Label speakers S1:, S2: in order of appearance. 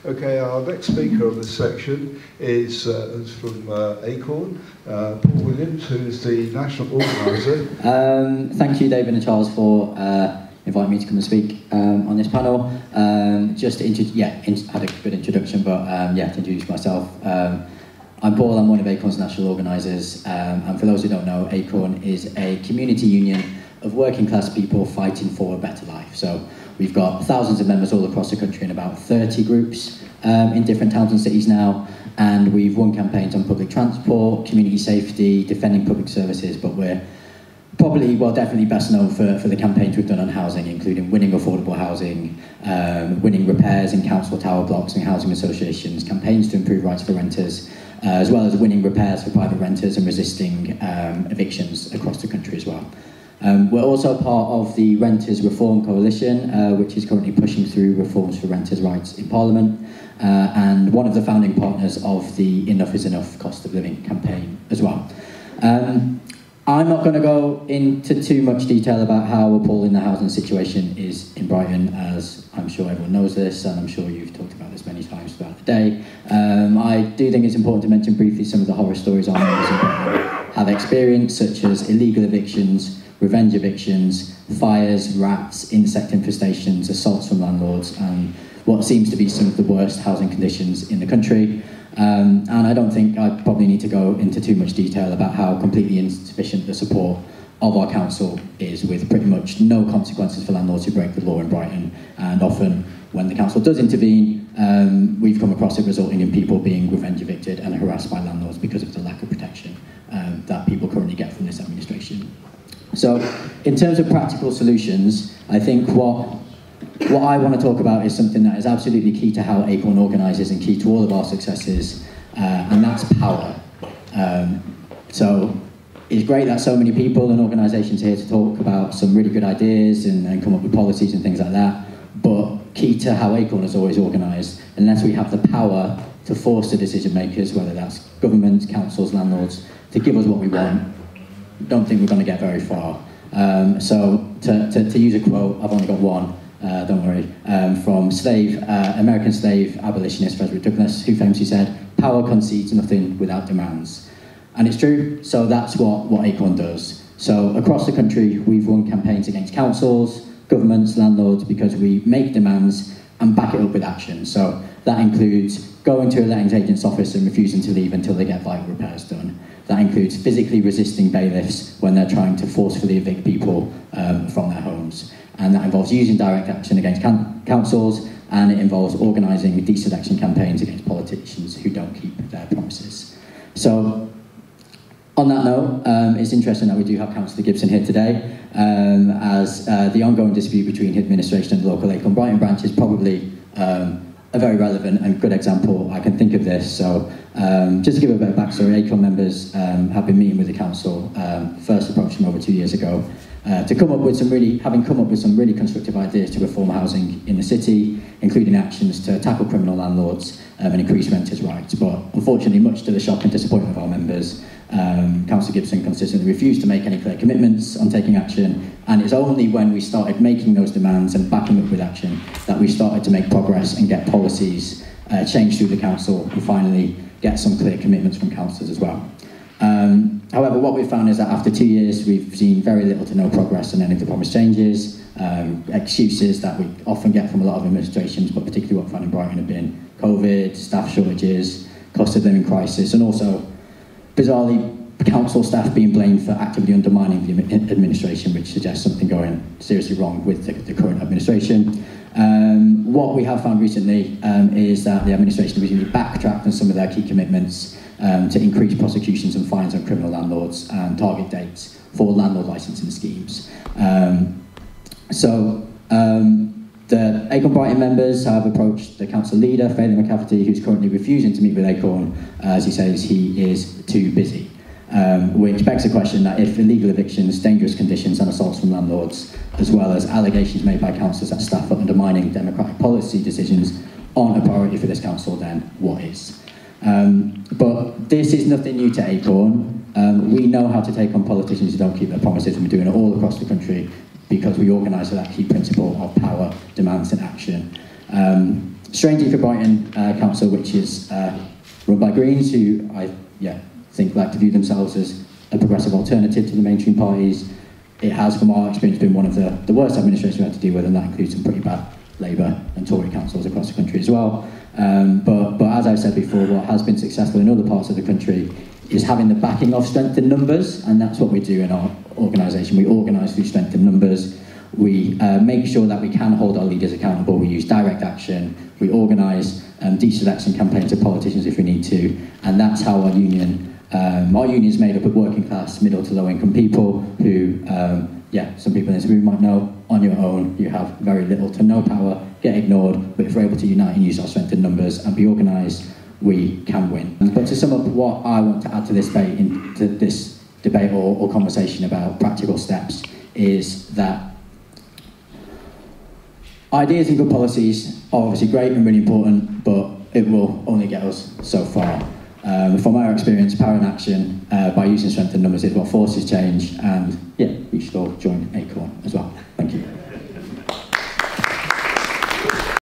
S1: Okay, our next speaker on this section is from Acorn, Paul Williams, who is the national organiser.
S2: Thank you, David and Charles, for inviting me to come and speak on this panel. Just to had a good introduction, but to introduce myself. I'm Paul, I'm one of Acorn's national organisers, and for those who don't know, Acorn is a community union of working class people fighting for a better life. So we've got thousands of members all across the country in about 30 groups in different towns and cities now, and we've won campaigns on public transport, community safety, defending public services, but we're probably, definitely best known for the campaigns we've done on housing, including winning affordable housing, winning repairs in council tower blocks and housing associations, campaigns to improve rights for renters, as well as winning repairs for private renters and resisting evictions across the country as well. We're also part of the Renters Reform Coalition, which is currently pushing through reforms for renters' rights in Parliament, and one of the founding partners of the Enough is Enough cost of living campaign as well. I'm not going to go into too much detail about how appalling the housing situation is in Brighton, as I'm sure everyone knows this, and I'm sure you've talked about this many times throughout the day. I do think it's important to mention briefly some of the horror stories our members in Brighton have experienced, such as illegal evictions, revenge evictions, fires, rats, insect infestations, assaults from landlords, and what seems to be some of the worst housing conditions in the country. And I don't think I probably need to go into too much detail about how completely insufficient the support of our council is, with pretty much no consequences for landlords who break the law in Brighton. And often, when the council does intervene, we've come across it resulting in people being revenge evicted and harassed by landlords because of the lack of protection that people currently get from this administration. So, in terms of practical solutions, I think what I want to talk about is something that is absolutely key to how Acorn organises and key to all of our successes, and that's power. So it's great that so many people and organisations are here to talk about some really good ideas and come up with policies and things like that, but key to how Acorn has always organised, unless we have the power to force the decision makers, whether that's governments, councils, landlords, to give us what we want, don't think we're going to get very far. So to use a quote, I've only got one, don't worry, from American slave abolitionist Frederick Douglass, who famously said, "Power concedes nothing without demands." And it's true, so that's what Acorn does. So across the country, we've run campaigns against councils, governments, landlords, because we make demands and back it up with action. So that includes going to a lettings agent's office and refusing to leave until they get vital repairs done. That includes physically resisting bailiffs when they're trying to forcefully evict people from their homes. And that involves using direct action against councils, and it involves organising deselection campaigns against politicians who don't keep their promises. So, on that note, it's interesting that we do have Councillor Gibson here today, as the ongoing dispute between his administration and the local Acorn Brighton branch is probably a very relevant and good example I can think of this. So just to give a bit of backstory, Acorn members have been meeting with the council, first approached them over 2 years ago, to come up with some really constructive ideas to reform housing in the city, including actions to tackle criminal landlords and increase renters' rights. But unfortunately, much to the shock and disappointment of our members, Councillor Gibson consistently refused to make any clear commitments on taking action, and it's only when we started making those demands and backing up with action that we started to make progress and get policies changed through the council and finally get some clear commitments from councillors as well. However, what we've found is that after 2 years, we've seen very little to no progress on any of the promised changes. Excuses that we often get from a lot of administrations, but particularly what we found in Brighton have been COVID, staff shortages, cost of living crisis, and also, bizarrely, council staff being blamed for actively undermining the administration, which suggests something going seriously wrong with the current administration. What we have found recently is that the administration recently backtracked on some of their key commitments to increase prosecutions and fines on criminal landlords and target dates for landlord licensing schemes. The Acorn Brighton members have approached the council leader, Phelan McCafferty, who's currently refusing to meet with Acorn, as he says he is too busy. Which begs the question that if illegal evictions, dangerous conditions and assaults from landlords, as well as allegations made by councillors that staff are undermining democratic policy decisions, aren't a priority for this council, then what is? But this is nothing new to Acorn. We know how to take on politicians who don't keep their promises, and we're doing it all across the country because we organise for that key principle of power, demands and action. strangely for Brighton Council, which is run by Greens, who I think like to view themselves as a progressive alternative to the mainstream parties, it has, from our experience, been one of the worst administrations we've had to deal with, and that includes some pretty bad Labour and Tory councils across the country as well. But as I've said before, what has been successful in other parts of the country is having the backing of strength in numbers, and that's what we do in our organisation. We organise through strength in numbers. We make sure that we can hold our leaders accountable. We use direct action. We organise deselection campaigns of politicians if we need to, and that's how our union is made up of working class, middle to low income people who, some people in this room might know, on your own you have very little to no power, get ignored, but if we're able to unite and use our strength in numbers and be organised, we can win. But to sum up what I want to add to this debate or conversation about practical steps is that ideas and good policies are obviously great and really important, but it will only get us so far. From our experience, power and action, by using strength in numbers, is what forces change, and we should all join